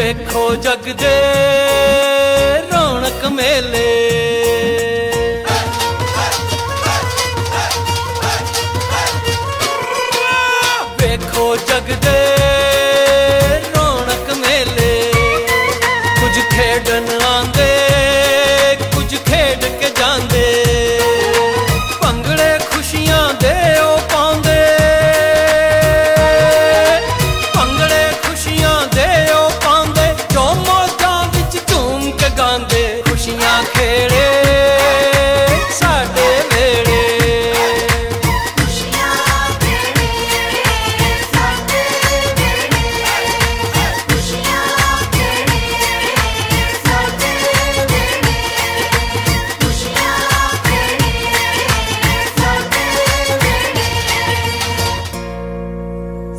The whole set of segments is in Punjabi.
ਵੇਖੋ ਜਗ ਦੇ ਰੌਣਕ ਮੇਲੇ, ਵੇਖੋ ਜਗ ਦੇ ਰੌਣਕ ਮੇਲੇ। ਕੁਝ ਖੇਡਣ ਆਂਦੇ, ਕੁਝ ਖੇਡ ਕੇ ਜਾਂਦੇ, ਭੰਗੜੇ ਖੁਸ਼ੀਆਂ ਦੇ ਉਹ ਪਾਉਂਦੇ, ਭੰਗੜੇ ਖੁਸ਼ੀਆਂ ਦੇ ਉਹ ਪਾਉਂਦੇ, ਜੋ ਮੌਜਾਂ ਵਿੱਚ ਝੂਮ ਕੇ ਗਾਉਂਦੇ। ਖੁਸ਼ੀਆਂ ਖੇੜੇ ਸਾਡੇ ਵੇੜੇ,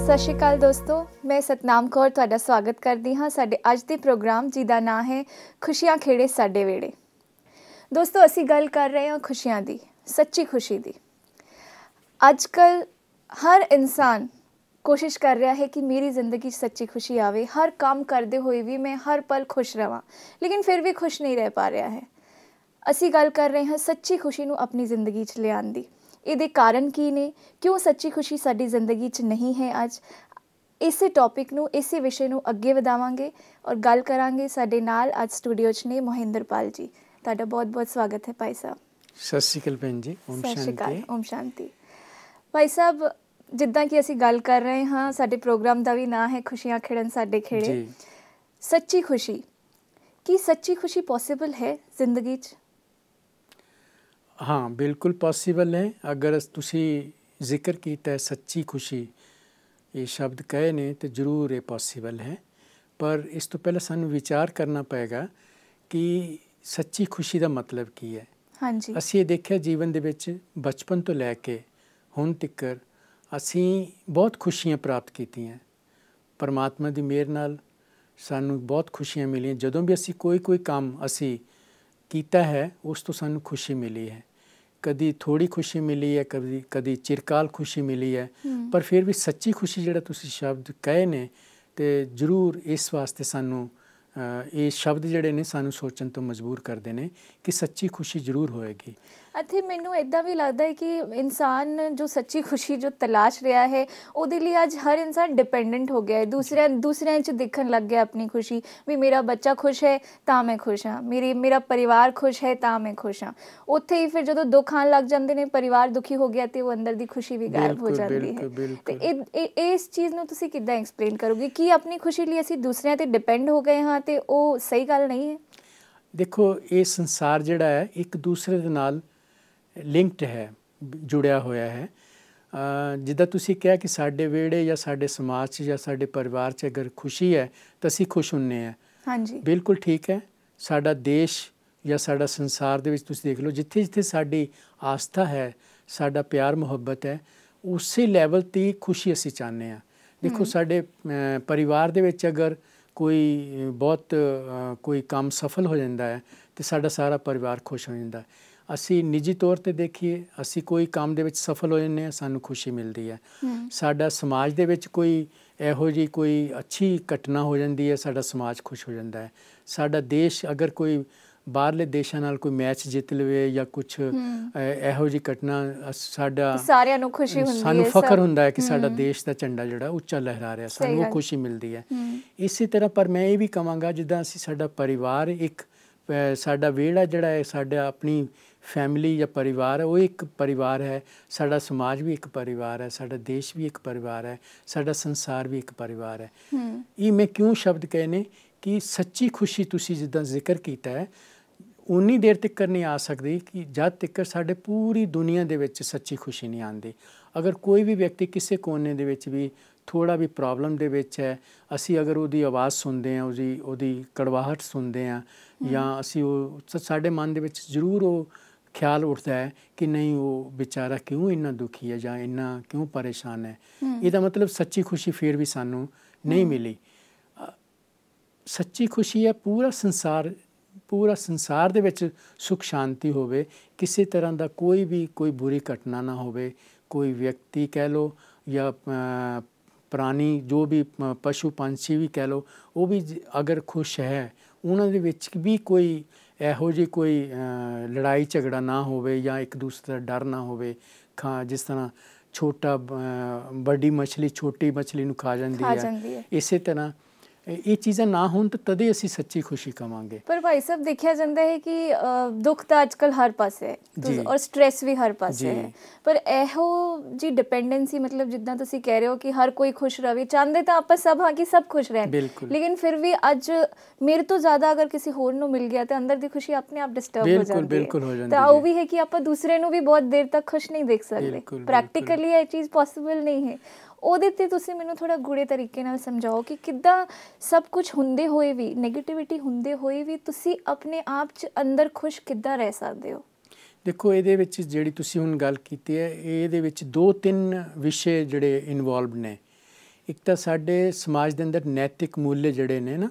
ਸਤਿ ਸ਼੍ਰੀ ਅਕਾਲ ਦੋਸਤੋ, ਮੈਂ ਸਤਨਾਮ ਕੌਰ ਤੁਹਾਡਾ ਸਵਾਗਤ ਕਰਦੀ ਹਾਂ ਸਾਡੇ ਅੱਜ ਦੇ ਪ੍ਰੋਗਰਾਮ ਜਿਹਦਾ ਨਾਂ ਹੈ ਖੁਸ਼ੀਆਂ ਖੇੜੇ ਸਾਡੇ ਵੇੜੇ। ਦੋਸਤੋ, ਅਸੀਂ ਗੱਲ ਕਰ ਰਹੇ ਹਾਂ ਖੁਸ਼ੀਆਂ ਦੀ, ਸੱਚੀ ਖੁਸ਼ੀ ਦੀ। ਅੱਜ ਕੱਲ੍ਹ ਹਰ ਇਨਸਾਨ ਕੋਸ਼ਿਸ਼ ਕਰ ਰਿਹਾ ਹੈ ਕਿ ਮੇਰੀ ਜ਼ਿੰਦਗੀ 'ਚ ਸੱਚੀ ਖੁਸ਼ੀ ਆਵੇ। ਹਰ ਕੰਮ ਕਰਦੇ ਹੋਏ ਵੀ ਮੈਂ ਹਰ ਪਲ ਖੁਸ਼ ਰਹਾਂ, ਲੇਕਿਨ ਫਿਰ ਵੀ ਖੁਸ਼ ਨਹੀਂ ਰਹਿ ਪਾ ਰਿਹਾ ਹੈ। ਅਸੀਂ ਗੱਲ ਕਰ ਰਹੇ ਹਾਂ ਸੱਚੀ ਖੁਸ਼ੀ ਨੂੰ ਆਪਣੀ ਜ਼ਿੰਦਗੀ 'ਚ ਲਿਆਉਣ ਦੀ। ਇਹਦੇ ਕਾਰਨ ਕੀ ਨੇ, ਕਿਉਂ ਸੱਚੀ ਖੁਸ਼ੀ ਸਾਡੀ ਜ਼ਿੰਦਗੀ 'ਚ ਨਹੀਂ ਹੈ। ਅੱਜ ਇਸੇ ਟੌਪਿਕ ਨੂੰ, ਇਸੇ ਵਿਸ਼ੇ ਨੂੰ ਅੱਗੇ ਵਧਾਵਾਂਗੇ ਔਰ ਗੱਲ ਕਰਾਂਗੇ। ਸਾਡੇ ਨਾਲ ਅੱਜ ਸਟੂਡੀਓ 'ਚ ਨੇ ਮੋਹਿੰਦਰਪਾਲ ਜੀ। ਤੁਹਾਡਾ ਬਹੁਤ ਬਹੁਤ ਸਵਾਗਤ ਹੈ ਭਾਈ ਸਾਹਿਬ। ਸਤਿ ਸ਼੍ਰੀ ਅਕਾਲ ਭੈਣ ਜੀ। ਓਮ ਸਤਿ ਸ਼੍ਰੀ ਅਕਾਲ। ਸ਼ਾਂਤੀ। ਓਮ ਸ਼ਾਂਤੀ। ਭਾਈ ਸਾਹਿਬ, ਜਿੱਦਾਂ ਕਿ ਅਸੀਂ ਗੱਲ ਕਰ ਰਹੇ ਹਾਂ, ਸਾਡੇ ਪ੍ਰੋਗਰਾਮ ਦਾ ਵੀ ਨਾਂ ਹੈ ਖੁਸ਼ੀਆਂ ਖੇੜਨ ਸਾਡੇ ਖੇੜੇ। ਜੀ। ਸੱਚੀ ਖੁਸ਼ੀ, ਕੀ ਸੱਚੀ ਖੁਸ਼ੀ ਪੋਸੀਬਲ ਹੈ ਜ਼ਿੰਦਗੀ 'ਚ? ਹਾਂ, ਬਿਲਕੁਲ ਪੋਸੀਬਲ ਹੈ। ਅਗਰ ਤੁਸੀਂ ਜ਼ਿਕਰ ਕੀਤਾ ਹੈ ਸੱਚੀ ਖੁਸ਼ੀ, ਇਹ ਸ਼ਬਦ ਕਹੇ ਨੇ, ਤਾਂ ਜ਼ਰੂਰ ਇਹ ਪੋਸੀਬਲ ਹੈ। ਪਰ ਇਸ ਤੋਂ ਪਹਿਲਾਂ ਸਾਨੂੰ ਵਿਚਾਰ ਕਰਨਾ ਪਏਗਾ ਕਿ ਸੱਚੀ ਖੁਸ਼ੀ ਦਾ ਮਤਲਬ ਕੀ ਹੈ। ਹਾਂਜੀ। ਅਸੀਂ ਇਹ ਦੇਖਿਆ ਜੀਵਨ ਦੇ ਵਿੱਚ ਬਚਪਨ ਤੋਂ ਲੈ ਕੇ ਹੁਣ ਤੱਕ ਅਸੀਂ ਬਹੁਤ ਖੁਸ਼ੀਆਂ ਪ੍ਰਾਪਤ ਕੀਤੀਆਂ। ਪਰਮਾਤਮਾ ਦੀ ਮਿਹਰ ਨਾਲ ਸਾਨੂੰ ਬਹੁਤ ਖੁਸ਼ੀਆਂ ਮਿਲੀਆਂ। ਜਦੋਂ ਵੀ ਅਸੀਂ ਕੋਈ ਕੰਮ ਅਸੀਂ ਕੀਤਾ ਹੈ, ਉਸ ਤੋਂ ਸਾਨੂੰ ਖੁਸ਼ੀ ਮਿਲੀ ਹੈ। ਕਦੀ ਥੋੜ੍ਹੀ ਖੁਸ਼ੀ ਮਿਲੀ ਹੈ, ਕਦੀ ਚਿਰਕਾਲ ਖੁਸ਼ੀ ਮਿਲੀ ਹੈ। ਪਰ ਫਿਰ ਵੀ ਸੱਚੀ ਖੁਸ਼ੀ ਜਿਹੜਾ ਤੁਸੀਂ ਸ਼ਬਦ ਕਹੇ ਨੇ, ਤੇ ਜ਼ਰੂਰ ਇਸ ਵਾਸਤੇ ਸਾਨੂੰ ਇਹ ਸ਼ਬਦ ਜਿਹੜੇ ਨੇ ਸਾਨੂੰ ਸੋਚਣ ਤੋਂ ਮਜਬੂਰ ਕਰਦੇ ਨੇ ਕਿ ਸੱਚੀ ਖੁਸ਼ੀ ਜ਼ਰੂਰ ਹੋਏਗੀ। ਅਤੇ ਮੈਨੂੰ ਇੱਦਾਂ ਵੀ ਲੱਗਦਾ ਹੈ ਕਿ ਇਨਸਾਨ ਜੋ ਸੱਚੀ ਖੁਸ਼ੀ ਜੋ ਤਲਾਸ਼ ਰਿਹਾ ਹੈ, ਉਹਦੇ ਲਈ ਅੱਜ ਹਰ ਇਨਸਾਨ ਡਿਪੈਂਡੈਂਟ ਹੋ ਗਿਆ ਹੈ। ਦੂਸਰਿਆਂ 'ਚ ਦੇਖਣ ਲੱਗ ਗਿਆ ਆਪਣੀ ਖੁਸ਼ੀ, ਵੀ ਮੇਰਾ ਬੱਚਾ ਖੁਸ਼ ਹੈ ਤਾਂ ਮੈਂ ਖੁਸ਼ ਹਾਂ, ਮੇਰਾ ਪਰਿਵਾਰ ਖੁਸ਼ ਹੈ ਤਾਂ ਮੈਂ ਖੁਸ਼ ਹਾਂ। ਉੱਥੇ ਹੀ ਫਿਰ ਜਦੋਂ ਦੁੱਖ ਆਉਣ ਲੱਗ ਜਾਂਦੇ ਨੇ, ਪਰਿਵਾਰ ਦੁਖੀ ਹੋ ਗਿਆ, ਤੇ ਉਹ ਅੰਦਰ ਦੀ ਖੁਸ਼ੀ ਵੀ ਗਾਇਬ ਹੋ ਜਾਂਦੀ ਹੈ। ਤੇ ਇਸ ਚੀਜ਼ ਨੂੰ ਤੁਸੀਂ ਕਿੱਦਾਂ ਐਕਸਪਲੇਨ ਕਰੋਗੇ ਕਿ ਆਪਣੀ ਖੁਸ਼ੀ ਲਈ ਅਸੀਂ ਦੂਸਰਿਆਂ 'ਤੇ ਡਿਪੈਂਡ ਹੋ ਗਏ ਹਾਂ, ਤੇ ਉਹ ਸਹੀ ਗੱਲ ਨਹੀਂ ਹੈ? ਦੇਖੋ, ਇਹ ਸੰਸਾਰ ਜਿਹੜਾ ਹੈ ਇੱਕ ਦੂਸਰੇ ਦੇ ਨਾਲ ਲਿੰਕਡ ਹੈ, ਜੁੜਿਆ ਹੋਇਆ ਹੈ। ਜਿੱਦਾਂ ਤੁਸੀਂ ਕਿਹਾ ਕਿ ਸਾਡੇ ਵਿਹੜੇ ਜਾਂ ਸਾਡੇ ਸਮਾਜ 'ਚ ਜਾਂ ਸਾਡੇ ਪਰਿਵਾਰ 'ਚ ਅਗਰ ਖੁਸ਼ੀ ਹੈ ਤਾਂ ਅਸੀਂ ਖੁਸ਼ ਹੁੰਦੇ ਹਾਂ। ਹਾਂਜੀ, ਬਿਲਕੁਲ ਠੀਕ ਹੈ। ਸਾਡਾ ਦੇਸ਼ ਜਾਂ ਸਾਡਾ ਸੰਸਾਰ ਦੇ ਵਿੱਚ ਤੁਸੀਂ ਦੇਖ ਲਓ, ਜਿੱਥੇ ਜਿੱਥੇ ਸਾਡੀ ਆਸਥਾ ਹੈ, ਸਾਡਾ ਪਿਆਰ ਮੁਹੱਬਤ ਹੈ, ਉਸੇ ਲੈਵਲ 'ਤੇ ਖੁਸ਼ੀ ਅਸੀਂ ਚਾਹੁੰਦੇ ਹਾਂ। ਦੇਖੋ, ਸਾਡੇ ਪਰਿਵਾਰ ਦੇ ਵਿੱਚ ਅਗਰ ਕੋਈ ਕੰਮ ਸਫਲ ਹੋ ਜਾਂਦਾ ਹੈ ਤੇ ਸਾਡਾ ਸਾਰਾ ਪਰਿਵਾਰ ਖੁਸ਼ ਹੋ ਜਾਂਦਾ। ਅਸੀਂ ਨਿੱਜੀ ਤੌਰ 'ਤੇ ਦੇਖੀਏ, ਅਸੀਂ ਕੋਈ ਕੰਮ ਦੇ ਵਿੱਚ ਸਫਲ ਹੋ ਜਾਂਦੇ ਹਾਂ, ਸਾਨੂੰ ਖੁਸ਼ੀ ਮਿਲਦੀ ਹੈ। ਸਾਡਾ ਸਮਾਜ ਦੇ ਵਿੱਚ ਕੋਈ ਇਹੋ ਜਿਹੀ ਕੋਈ ਅੱਛੀ ਘਟਨਾ ਹੋ ਜਾਂਦੀ ਹੈ, ਸਾਡਾ ਸਮਾਜ ਖੁਸ਼ ਹੋ ਜਾਂਦਾ ਹੈ। ਸਾਡਾ ਦੇਸ਼ ਅਗਰ ਕੋਈ ਬਾਹਰਲੇ ਦੇਸ਼ਾਂ ਨਾਲ ਕੋਈ ਮੈਚ ਜਿੱਤ ਲਵੇ ਜਾਂ ਕੁਛ ਇਹੋ ਜਿਹੀ ਘਟਨਾ, ਸਾਰਿਆਂ ਨੂੰ ਖੁਸ਼ੀ ਹੁੰਦੀ ਹੈ, ਸਾਨੂੰ ਫਖਰ ਹੁੰਦਾ ਹੈ ਕਿ ਸਾਡਾ ਦੇਸ਼ ਦਾ ਝੰਡਾ ਜਿਹੜਾ ਉੱਚਾ ਲਹਿਰਾ ਰਿਹਾ, ਸਾਨੂੰ ਉਹ ਖੁਸ਼ੀ ਮਿਲਦੀ ਹੈ। ਇਸੇ ਤਰ੍ਹਾਂ ਪਰ ਮੈਂ ਇਹ ਵੀ ਕਹਾਂਗਾ, ਜਿੱਦਾਂ ਅਸੀਂ ਸਾਡਾ ਪਰਿਵਾਰ ਸਾਡਾ ਵਿਹੜਾ ਜਿਹੜਾ ਹੈ, ਸਾਡਾ ਆਪਣੀ ਫੈਮਿਲੀ ਜਾਂ ਪਰਿਵਾਰ ਹੈ, ਉਹ ਇੱਕ ਪਰਿਵਾਰ ਹੈ। ਸਾਡਾ ਸਮਾਜ ਵੀ ਇੱਕ ਪਰਿਵਾਰ ਹੈ, ਸਾਡਾ ਦੇਸ਼ ਵੀ ਇੱਕ ਪਰਿਵਾਰ ਹੈ, ਸਾਡਾ ਸੰਸਾਰ ਵੀ ਇੱਕ ਪਰਿਵਾਰ ਹੈ। ਇਹ ਮੈਂ ਕਿਉਂ ਸ਼ਬਦ ਕਹੇ ਨੇ ਕਿ ਸੱਚੀ ਖੁਸ਼ੀ ਤੁਸੀਂ ਜਿੱਦਾਂ ਜ਼ਿਕਰ ਕੀਤਾ ਹੈ, ਉਨੀ ਦੇਰ ਤੱਕ ਨਹੀਂ ਆ ਸਕਦੀ ਕਿ ਜਦ ਤੱਕ ਸਾਡੇ ਪੂਰੀ ਦੁਨੀਆ ਦੇ ਵਿੱਚ ਸੱਚੀ ਖੁਸ਼ੀ ਨਹੀਂ ਆਉਂਦੀ। ਅਗਰ ਕੋਈ ਵੀ ਵਿਅਕਤੀ ਕਿਸੇ ਕੋਨੇ ਦੇ ਵਿੱਚ ਵੀ ਥੋੜ੍ਹਾ ਵੀ ਪ੍ਰੋਬਲਮ ਦੇ ਵਿੱਚ ਹੈ, ਅਸੀਂ ਅਗਰ ਉਹਦੀ ਆਵਾਜ਼ ਸੁਣਦੇ ਹਾਂ, ਉਹਦੀ ਕੜਵਾਹਟ ਸੁਣਦੇ ਹਾਂ, ਜਾਂ ਅਸੀਂ ਸਾਡੇ ਮਨ ਦੇ ਵਿੱਚ ਜ਼ਰੂਰ ਉਹ ਖਿਆਲ ਉੱਠਦਾ ਹੈ ਕਿ ਨਹੀਂ, ਉਹ ਵਿਚਾਰਾ ਕਿਉਂ ਇੰਨਾ ਦੁਖੀ ਹੈ ਜਾਂ ਇੰਨਾ ਕਿਉਂ ਪਰੇਸ਼ਾਨ ਹੈ। ਇਹਦਾ ਮਤਲਬ ਸੱਚੀ ਖੁਸ਼ੀ ਫਿਰ ਵੀ ਸਾਨੂੰ ਨਹੀਂ ਮਿਲੀ। ਸੱਚੀ ਖੁਸ਼ੀ ਹੈ ਪੂਰਾ ਸੰਸਾਰ ਦੇ ਵਿੱਚ ਸੁੱਖ ਸ਼ਾਂਤੀ ਹੋਵੇ, ਕਿਸੇ ਤਰ੍ਹਾਂ ਦਾ ਕੋਈ ਬੁਰੀ ਘਟਨਾ ਨਾ ਹੋਵੇ, ਕੋਈ ਵਿਅਕਤੀ ਕਹਿ ਲਓ ਜਾਂ ਪ੍ਰਾਣੀ ਜੋ ਵੀ ਪਸ਼ੂ ਪੰਛੀ ਵੀ ਕਹਿ ਲਓ, ਉਹ ਵੀ ਅਗਰ ਖੁਸ਼ ਹੈ, ਉਹਨਾਂ ਦੇ ਵਿੱਚ ਵੀ ਕੋਈ ਇਹੋ ਜਿਹੀ ਕੋਈ ਲੜਾਈ ਝਗੜਾ ਨਾ ਹੋਵੇ ਜਾਂ ਇੱਕ ਦੂਸਰੇ ਦਾ ਡਰ ਨਾ ਹੋਵੇ। ਜਿਸ ਤਰ੍ਹਾਂ ਛੋਟਾ ਵੱਡੀ ਮਛਲੀ ਛੋਟੀ ਮਛਲੀ ਨੂੰ ਖਾ ਜਾਂਦੀ ਹੈ, ਇਸੇ ਤਰ੍ਹਾਂ ਇਹ ਚੀਜ਼ਾਂ ਨਾ ਹੋਣ ਤਾਂ ਤਦੇ ਅਸੀਂ ਸੱਚੀ ਖੁਸ਼ੀ ਕਵਾਂਗੇ। ਪਰ ਭਾਈ ਸਾਹਿਬ ਦੇਖਿਆ ਜਾਂਦਾ ਹੈ ਕਿ ਦੁੱਖ ਤਾਂ ਅੱਜ ਕੱਲ੍ਹ ਹਰ ਪਾਸੇ ਹੈ ਔਰ ਸਟ੍ਰੈਸ ਵੀ ਹਰ ਪਾਸੇ ਹੈ, ਪਰ ਇਹੋ ਜੀ ਡਿਪੈਂਡੈਂਸੀ ਮਤਲਬ ਜਿੱਦਾਂ ਤੁਸੀਂ ਕਹਿ ਰਹੇ ਹੋ ਕਿ ਹਰ ਕੋਈ ਖੁਸ਼ ਰਹੇ, ਚਾਹੁੰਦੇ ਤਾਂ ਆਪਾਂ ਸਭ ਹਾਂ ਕਿ ਸਭ ਖੁਸ਼ ਰਹਿਣ, ਲੇਕਿਨ ਫਿਰ ਵੀ ਅੱਜ ਮੇਰੇ ਤੋਂ ਜ਼ਿਆਦਾ ਅਗਰ ਕਿਸੇ ਹੋਰ ਨੂੰ ਮਿਲ ਗਿਆ ਤਾਂ ਅੰਦਰ ਦੀ ਖੁਸ਼ੀ ਆਪਣੇ ਆਪ ਡਿਸਟਰਬ ਹੋ ਜਾਂਦੀ ਹੈ। ਤਾਂ ਉਹ ਵੀ ਹੈ ਕਿ ਆਪਾਂ ਦੂਸਰੇ ਨੂੰ ਵੀ ਬਹੁਤ ਦੇਰ ਤੱਕ ਖੁਸ਼ ਨਹੀਂ ਦੇਖ ਸਕਦੇ, ਪ੍ਰੈਕਟੀਕਲੀ ਇਹ ਚੀਜ਼ ਪੋਸੀਬਲ ਨਹੀਂ ਹੈ। ਉਹਦੇ 'ਤੇ ਤੁਸੀਂ ਮੈਨੂੰ ਥੋੜ੍ਹਾ ਗੂੜੇ ਤਰੀਕੇ ਨਾਲ ਸਮਝਾਓ ਕਿ ਕਿੱਦਾਂ ਸਭ ਕੁਝ ਹੁੰਦੇ ਹੋਏ ਵੀ, ਨੈਗੇਟਿਵਿਟੀ ਹੁੰਦੇ ਹੋਏ ਵੀ ਤੁਸੀਂ ਆਪਣੇ ਆਪ 'ਚ ਅੰਦਰ ਖੁਸ਼ ਕਿੱਦਾਂ ਰਹਿ ਸਕਦੇ ਹੋ? ਦੇਖੋ, ਇਹਦੇ ਵਿੱਚ ਜਿਹੜੀ ਤੁਸੀਂ ਹੁਣ ਗੱਲ ਕੀਤੀ ਹੈ, ਇਹਦੇ ਵਿੱਚ 2-3 ਵਿਸ਼ੇ ਜਿਹੜੇ ਇਨਵੋਲਵਡ ਨੇ। ਇੱਕ ਤਾਂ ਸਾਡੇ ਸਮਾਜ ਦੇ ਅੰਦਰ ਨੈਤਿਕ ਮੁੱਲ ਜਿਹੜੇ ਨੇ ਨਾ,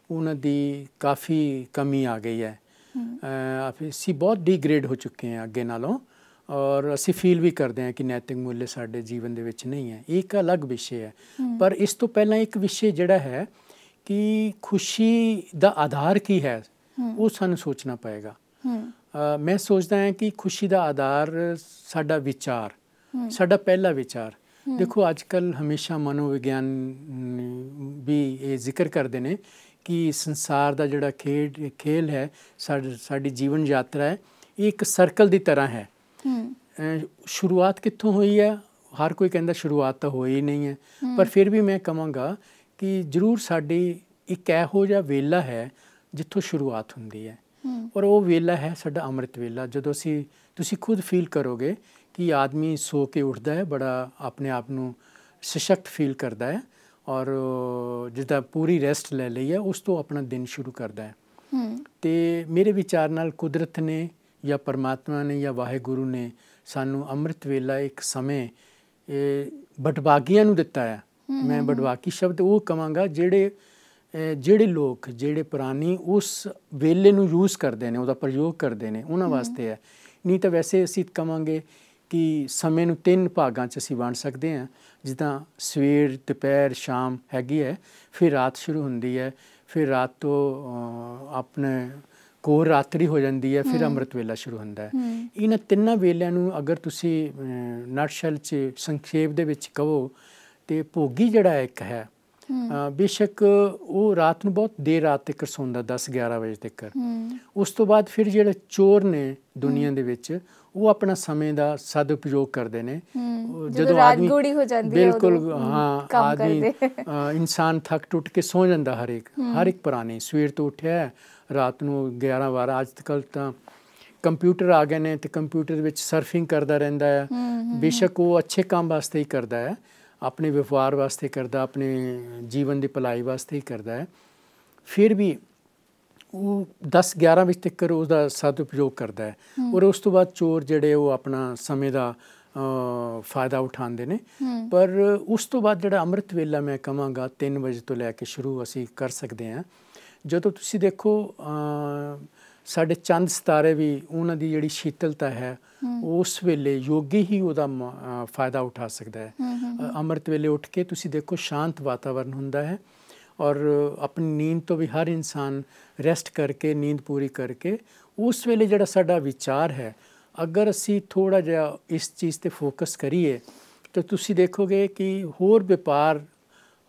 ਉਹਨਾਂ ਦੀ ਕਾਫੀ ਕਮੀ ਆ ਗਈ ਹੈ। ਅਸੀਂ ਬਹੁਤ ਡੀਗ੍ਰੇਡ ਹੋ ਚੁੱਕੇ ਹਾਂ ਅੱਗੇ ਨਾਲੋਂ, ਔਰ ਅਸੀਂ ਫੀਲ ਵੀ ਕਰਦੇ ਹਾਂ ਕਿ ਨੈਤਿਕ ਮੁੱਲ ਸਾਡੇ ਜੀਵਨ ਦੇ ਵਿੱਚ ਨਹੀਂ ਹੈ। ਇਹ ਇੱਕ ਅਲੱਗ ਵਿਸ਼ੇ ਹੈ। ਪਰ ਇਸ ਤੋਂ ਪਹਿਲਾਂ ਇੱਕ ਵਿਸ਼ੇ ਜਿਹੜਾ ਹੈ ਕਿ ਖੁਸ਼ੀ ਦਾ ਆਧਾਰ ਕੀ ਹੈ, ਉਹ ਸਾਨੂੰ ਸੋਚਣਾ ਪਏਗਾ। ਮੈਂ ਸੋਚਦਾ ਹਾਂ ਕਿ ਖੁਸ਼ੀ ਦਾ ਆਧਾਰ ਸਾਡਾ ਵਿਚਾਰ, ਸਾਡਾ ਪਹਿਲਾ ਵਿਚਾਰ। ਦੇਖੋ, ਅੱਜ ਕੱਲ੍ਹ ਹਮੇਸ਼ਾ ਮਨੋਵਿਗਿਆਨ ਵੀ ਇਹ ਜ਼ਿਕਰ ਕਰਦੇ ਨੇ ਕਿ ਸੰਸਾਰ ਦਾ ਜਿਹੜਾ ਖੇਲ ਹੈ, ਸਾਡੀ ਜੀਵਨ ਯਾਤਰਾ ਹੈ, ਇਹ ਇੱਕ ਸਰਕਲ ਦੀ ਤਰ੍ਹਾਂ ਹੈ। ਸ਼ੁਰੂਆਤ ਕਿੱਥੋਂ ਹੋਈ ਹੈ? ਹਰ ਕੋਈ ਕਹਿੰਦਾ ਸ਼ੁਰੂਆਤ ਤਾਂ ਹੋਈ ਨਹੀਂ ਹੈ, ਪਰ ਫਿਰ ਵੀ ਮੈਂ ਕਹਾਂਗਾ ਕਿ ਜ਼ਰੂਰ ਸਾਡੀ ਇੱਕ ਇਹੋ ਜਿਹਾ ਵੇਲਾ ਹੈ ਜਿੱਥੋਂ ਸ਼ੁਰੂਆਤ ਹੁੰਦੀ ਹੈ, ਔਰ ਉਹ ਵੇਲਾ ਹੈ ਸਾਡਾ ਅੰਮ੍ਰਿਤ ਵੇਲਾ। ਜਦੋਂ ਤੁਸੀਂ ਖੁਦ ਫੀਲ ਕਰੋਗੇ ਕਿ ਆਦਮੀ ਸੋ ਕੇ ਉੱਠਦਾ ਹੈ, ਬੜਾ ਆਪਣੇ ਆਪ ਨੂੰ ਸਸ਼ਕਤ ਫੀਲ ਕਰਦਾ ਹੈ, ਔਰ ਜਿੱਦਾਂ ਪੂਰੀ ਰੈਸਟ ਲੈ ਲਈ ਹੈ, ਉਸ ਤੋਂ ਆਪਣਾ ਦਿਨ ਸ਼ੁਰੂ ਕਰਦਾ ਹੈ। ਅਤੇ ਮੇਰੇ ਵਿਚਾਰ ਨਾਲ ਕੁਦਰਤ ਨੇ ਜਾਂ ਪਰਮਾਤਮਾ ਨੇ ਜਾਂ ਵਾਹਿਗੁਰੂ ਨੇ ਸਾਨੂੰ ਅੰਮ੍ਰਿਤ ਵੇਲਾ ਇੱਕ ਸਮੇਂ ਬਟਵਾਗੀਆਂ ਨੂੰ ਦਿੱਤਾ ਹੈ। ਮੈਂ ਬਟਵਾਗੀ ਸ਼ਬਦ ਉਹ ਕਹਾਂਗਾ ਜਿਹੜੇ ਲੋਕ, ਜਿਹੜੇ ਪ੍ਰਾਣੀ ਉਸ ਵੇਲੇ ਨੂੰ ਯੂਜ਼ ਕਰਦੇ ਨੇ, ਉਹਦਾ ਪ੍ਰਯੋਗ ਕਰਦੇ ਨੇ, ਉਹਨਾਂ ਵਾਸਤੇ ਹੈ। ਨਹੀਂ ਤਾਂ ਵੈਸੇ ਅਸੀਂ ਕਹਾਂਗੇ ਕਿ ਸਮੇਂ ਨੂੰ 3 ਭਾਗਾਂ 'ਚ ਅਸੀਂ ਵੰਡ ਸਕਦੇ ਹਾਂ, ਜਿੱਦਾਂ ਸਵੇਰ, ਦੁਪਹਿਰ, ਸ਼ਾਮ ਹੈਗੀ ਹੈ, ਫਿਰ ਰਾਤ ਸ਼ੁਰੂ ਹੁੰਦੀ ਹੈ, ਫਿਰ ਰਾਤ ਤੋਂ ਆਪਣੇ ਕੋਰ ਰਾਤਰੀ ਹੋ ਜਾਂਦੀ ਹੈ, ਫਿਰ ਅੰਮ੍ਰਿਤ ਵੇਲਾ ਸ਼ੁਰੂ ਹੁੰਦਾ ਹੈ। ਇਹਨਾਂ 3 ਵੇਲਿਆਂ ਨੂੰ ਅਗਰ ਤੁਸੀਂ ਨਟਸ਼ੈਲ 'ਚ ਸੰਖੇਪ ਦੇ ਵਿੱਚ ਕਹੋ ਤੇ ਭੋਗੀ ਜਿਹੜਾ ਇੱਕ ਹੈ, ਬੇਸ਼ੱਕ ਉਹ ਰਾਤ ਨੂੰ ਬਹੁਤ ਦੇਰ ਰਾਤ ਤੱਕ ਸੌਂਦਾ, 10-11 ਵਜੇ ਤੱਕ। ਉਸ ਤੋਂ ਬਾਅਦ ਫਿਰ ਜਿਹੜੇ ਚੋਰ ਨੇ ਦੁਨੀਆ ਦੇ ਵਿੱਚ, ਉਹ ਆਪਣਾ ਸਮੇਂ ਦਾ ਸਦ ਉਪਯੋਗ ਕਰਦੇ ਨੇ। ਜਦੋਂ ਆਦਮੀ ਬਿਲਕੁਲ ਆਦਮੀ ਇਨਸਾਨ ਥੱਕ ਟੁੱਟ ਕੇ ਸੌ ਜਾਂਦਾ, ਹਰ ਇੱਕ ਪ੍ਰਾਣੀ ਸਵੇਰ ਤੋਂ ਉੱਠਿਆ ਰਾਤ ਨੂੰ 11-12। ਅੱਜ ਕੱਲ੍ਹ ਤਾਂ ਕੰਪਿਊਟਰ ਆ ਗਏ ਨੇ, ਅਤੇ ਕੰਪਿਊਟਰ ਦੇ ਵਿੱਚ ਸਰਫਿੰਗ ਕਰਦਾ ਰਹਿੰਦਾ ਹੈ। ਬੇਸ਼ੱਕ ਉਹ ਅੱਛੇ ਕੰਮ ਵਾਸਤੇ ਹੀ ਕਰਦਾ ਹੈ, ਆਪਣੇ ਵਪਾਰ ਵਾਸਤੇ ਕਰਦਾ, ਆਪਣੇ ਜੀਵਨ ਦੀ ਭਲਾਈ ਵਾਸਤੇ ਹੀ ਕਰਦਾ ਹੈ, ਫਿਰ ਵੀ ਉਹ 10-11 ਵਜੇ ਤੱਕ ਉਹਦਾ ਸਦ ਉਪਯੋਗ ਕਰਦਾ ਹੈ। ਔਰ ਉਸ ਤੋਂ ਬਾਅਦ ਚੋਰ ਜਿਹੜੇ ਉਹ ਆਪਣਾ ਸਮੇਂ ਦਾ ਫਾਇਦਾ ਉਠਾਉਂਦੇ ਨੇ। ਪਰ ਉਸ ਤੋਂ ਬਾਅਦ ਜਿਹੜਾ ਅੰਮ੍ਰਿਤ ਵੇਲਾ ਮੈਂ ਕਹਾਂਗਾ 3 ਵਜੇ ਤੋਂ ਲੈ ਕੇ ਸ਼ੁਰੂ ਅਸੀਂ ਕਰ ਸਕਦੇ ਹਾਂ। ਜਦੋਂ ਤੁਸੀਂ ਦੇਖੋ ਸਾਡੇ ਚੰਦ ਸਿਤਾਰੇ ਵੀ, ਉਹਨਾਂ ਦੀ ਜਿਹੜੀ ਸ਼ੀਤਲਤਾ ਹੈ, ਉਸ ਵੇਲੇ ਯੋਗੀ ਹੀ ਉਹਦਾ ਫਾਇਦਾ ਉਠਾ ਸਕਦਾ ਹੈ। ਅੰਮ੍ਰਿਤ ਵੇਲੇ ਉੱਠ ਕੇ ਤੁਸੀਂ ਦੇਖੋ ਸ਼ਾਂਤ ਵਾਤਾਵਰਨ ਹੁੰਦਾ ਹੈ, ਔਰ ਆਪਣੀ ਨੀਂਦ ਤੋਂ ਵੀ ਹਰ ਇਨਸਾਨ ਰੈਸਟ ਕਰਕੇ, ਨੀਂਦ ਪੂਰੀ ਕਰਕੇ, ਉਸ ਵੇਲੇ ਜਿਹੜਾ ਸਾਡਾ ਵਿਚਾਰ ਹੈ, ਅਗਰ ਅਸੀਂ ਥੋੜ੍ਹਾ ਜਿਹਾ ਇਸ ਚੀਜ਼ 'ਤੇ ਫੋਕਸ ਕਰੀਏ ਤਾਂ ਤੁਸੀਂ ਦੇਖੋਗੇ ਕਿ ਹੋਰ ਵਪਾਰ,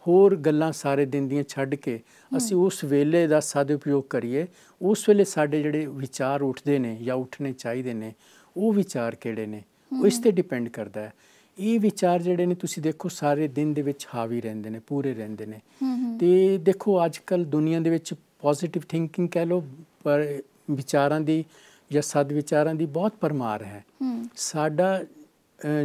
ਹੋਰ ਗੱਲਾਂ ਸਾਰੇ ਦਿਨ ਦੀਆਂ ਛੱਡ ਕੇ ਅਸੀਂ ਉਸ ਵੇਲੇ ਦਾ ਸਦ ਉਪਯੋਗ ਕਰੀਏ। ਉਸ ਵੇਲੇ ਸਾਡੇ ਜਿਹੜੇ ਵਿਚਾਰ ਉੱਠਦੇ ਨੇ ਜਾਂ ਉੱਠਣੇ ਚਾਹੀਦੇ ਨੇ, ਉਹ ਵਿਚਾਰ ਕਿਹੜੇ ਨੇ, ਉਹ ਇਸ 'ਤੇ ਡਿਪੈਂਡ ਕਰਦਾ ਹੈ। ਇਹ ਵਿਚਾਰ ਜਿਹੜੇ ਨੇ ਤੁਸੀਂ ਦੇਖੋ ਸਾਰੇ ਦਿਨ ਦੇ ਵਿੱਚ ਹਾਵੀ ਰਹਿੰਦੇ ਨੇ, ਪੂਰੇ ਰਹਿੰਦੇ ਨੇ। ਅਤੇ ਦੇਖੋ ਅੱਜ ਕੱਲ੍ਹ ਦੁਨੀਆ ਦੇ ਵਿੱਚ ਪੋਜ਼ੀਟਿਵ ਥਿੰਕਿੰਗ ਕਹਿ ਲਓ, ਪਰ ਵਿਚਾਰਾਂ ਦੀ ਜਾਂ ਸਦ ਵਿਚਾਰਾਂ ਦੀ ਬਹੁਤ ਭਰਮਾਰ ਹੈ। ਸਾਡਾ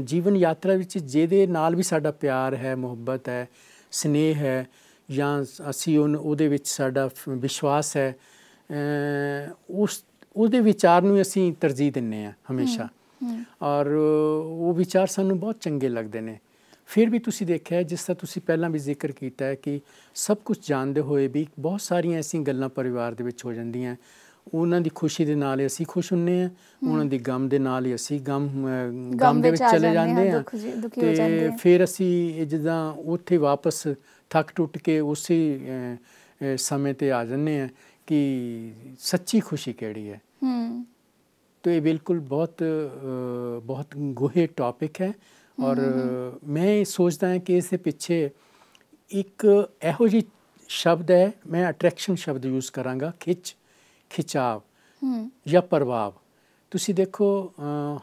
ਜੀਵਨ ਯਾਤਰਾ ਵਿੱਚ ਜਿਹਦੇ ਨਾਲ ਵੀ ਸਾਡਾ ਪਿਆਰ ਹੈ, ਮੁਹੱਬਤ ਹੈ, ਸਨੇਹ ਹੈ, ਜਾਂ ਅਸੀਂ ਉਹਦੇ ਵਿੱਚ ਸਾਡਾ ਵਿਸ਼ਵਾਸ ਹੈ, ਉਹਦੇ ਵਿਚਾਰ ਨੂੰ ਅਸੀਂ ਤਰਜੀਹ ਦਿੰਦੇ ਹਾਂ ਹਮੇਸ਼ਾ, ਔਰ ਉਹ ਵਿਚਾਰ ਸਾਨੂੰ ਬਹੁਤ ਚੰਗੇ ਲੱਗਦੇ ਨੇ। ਫਿਰ ਵੀ ਤੁਸੀਂ ਦੇਖਿਆ, ਜਿਸ ਤਰ੍ਹਾਂ ਤੁਸੀਂ ਪਹਿਲਾਂ ਵੀ ਜ਼ਿਕਰ ਕੀਤਾ ਹੈ ਕਿ ਸਭ ਕੁਝ ਜਾਣਦੇ ਹੋਏ ਵੀ ਬਹੁਤ ਸਾਰੀਆਂ ਐਸੀਆਂ ਗੱਲਾਂ ਪਰਿਵਾਰ ਦੇ ਵਿੱਚ ਹੋ ਜਾਂਦੀਆਂ, ਉਹਨਾਂ ਦੀ ਖੁਸ਼ੀ ਦੇ ਨਾਲ ਹੀ ਅਸੀਂ ਖੁਸ਼ ਹੁੰਨੇ ਆ, ਉਹਨਾਂ ਦੀ ਗਮ ਦੇ ਨਾਲ ਹੀ ਅਸੀਂ ਗਮ ਦੇ ਵਿੱਚ ਚਲੇ ਜਾਂਦੇ ਆ। ਤੇ ਫਿਰ ਅਸੀਂ ਜਿੱਦਾਂ ਉੱਥੇ ਵਾਪਸ ਥੱਕ ਟੁੱਟ ਕੇ ਉਸੇ ਸਮੇਂ ਤੇ ਆ ਜਾਂਦੇ ਆ ਕਿ ਸੱਚੀ ਖੁਸ਼ੀ ਕਿਹੜੀ ਹੈ। तो ये बिल्कुल बहुत गूढ़े टॉपिक है और मैं सोचता है कि इसके पिछे एक ਇਹੋ ਜਿਹੀ शब्द है, मैं अट्रैक्शन शब्द यूज़ करांगा, खिंचाव ਜਾਂ ਪ੍ਰਭਾਵ। ਤੁਸੀਂ ਦੇਖੋ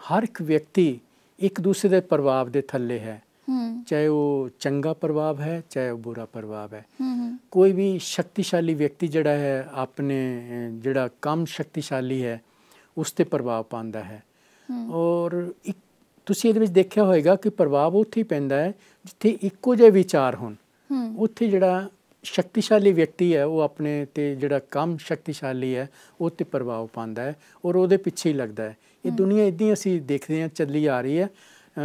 ਹਰ ਇੱਕ ਵਿਅਕਤੀ ਇੱਕ ਦੂਸਰੇ ਦੇ ਪ੍ਰਭਾਵ ਦੇ ਥੱਲੇ ਹੈ, ਚਾਹੇ ਉਹ ਚੰਗਾ ਪ੍ਰਭਾਵ ਹੈ ਚਾਹੇ ਉਹ ਬੁਰਾ ਪ੍ਰਭਾਵ ਹੈ। ਕੋਈ ਵੀ ਸ਼ਕਤੀਸ਼ਾਲੀ ਵਿਅਕਤੀ ਜਿਹੜਾ ਹੈ ਆਪਣੇ ਜਿਹੜਾ ਕੰਮ ਸ਼ਕਤੀਸ਼ਾਲੀ ਹੈ ਉਸ 'ਤੇ ਪ੍ਰਭਾਵ ਪਾਉਂਦਾ ਹੈ। ਔਰ ਇੱਕ ਤੁਸੀਂ ਇਹਦੇ ਵਿੱਚ ਦੇਖਿਆ ਹੋਏਗਾ ਕਿ ਪ੍ਰਭਾਵ ਉੱਥੇ ਹੀ ਪੈਂਦਾ ਹੈ ਜਿੱਥੇ ਇੱਕੋ ਜਿਹੇ ਵਿਚਾਰ ਹੋਣ। ਉੱਥੇ ਜਿਹੜਾ ਸ਼ਕਤੀਸ਼ਾਲੀ ਵਿਅਕਤੀ ਹੈ ਉਹ ਆਪਣੇ 'ਤੇ ਜਿਹੜਾ ਕੰਮ ਸ਼ਕਤੀਸ਼ਾਲੀ ਹੈ ਉਹ 'ਤੇ ਪ੍ਰਭਾਵ ਪਾਉਂਦਾ ਹੈ ਔਰ ਉਹਦੇ ਪਿੱਛੇ ਹੀ ਲੱਗਦਾ ਹੈ। ਇਹ ਦੁਨੀਆ ਇੱਦਾਂ ਅਸੀਂ ਦੇਖਦੇ ਹਾਂ ਚੱਲੀ ਆ ਰਹੀ ਹੈ,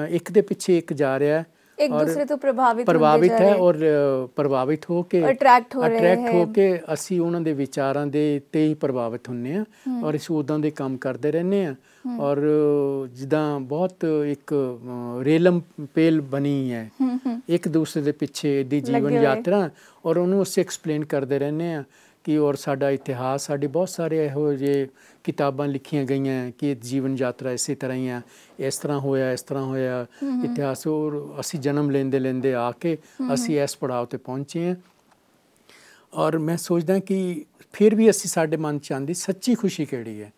ਇੱਕ ਦੇ ਪਿੱਛੇ ਇੱਕ ਜਾ ਰਿਹਾ ਹੈ, एक दूसरे तो ਪ੍ਰਭਾਵਿਤ ਹੈ ਔਰ ਪ੍ਰਭਾਵਿਤ ਹੋ ਕੇ ਅਟਰੈਕਟ ਹੋ ਕੇ ਅਸੀਂ ਉਹਨਾਂ ਦੇ ਵਿਚਾਰਾਂ ਦੇ ਤੇ ਹੀ ਪ੍ਰਭਾਵਿਤ ਹੁੰਨੇ ਆ ਔਰ ਅਸੀਂ ਉੱਦਾਂ ਦੇ ਕੰਮ ਕਰਦੇ ਰਹਿੰਦੇ ਆ। ਔਰ ਜਿੱਦਾਂ ਬਹੁਤ ਇੱਕ ਰੇਲਮ ਪੇਲ ਬਣੀ ਹੈ ਇੱਕ ਦੂਸਰੇ ਦੇ ਪਿੱਛੇ ਦੀ ਜੀਵਨ ਯਾਤਰਾ, ਔਰ ਉਹਨੂੰ ਅਸੀਂ ਐਕਸਪਲੇਨ ਕਰਦੇ ਰਹਿੰਦੇ ਆ ਕਿ ਔਰ ਸਾਡਾ ਇਤਿਹਾਸ, ਸਾਡੇ ਬਹੁਤ ਸਾਰੇ ਇਹੋ ਜਿਹੇ ਕਿਤਾਬਾਂ ਲਿਖੀਆਂ ਗਈਆਂ ਕਿ ਜੀਵਨ ਯਾਤਰਾ ਇਸੇ ਤਰ੍ਹਾਂ ਹੀ ਆ, ਇਸ ਤਰ੍ਹਾਂ ਹੋਇਆ ਇਤਿਹਾਸ। ਔਰ ਅਸੀਂ ਜਨਮ ਲੈਂਦੇ ਆ ਕੇ ਅਸੀਂ ਇਸ ਪੜਾਅ 'ਤੇ ਪਹੁੰਚੇ ਹਾਂ। ਔਰ ਮੈਂ ਸੋਚਦਾ ਕਿ ਫਿਰ ਵੀ ਅਸੀਂ ਸਾਡੇ ਮਨ 'ਚ ਆਉਂਦੀ ਸੱਚੀ ਖੁਸ਼ੀ ਕਿਹੜੀ ਹੈ।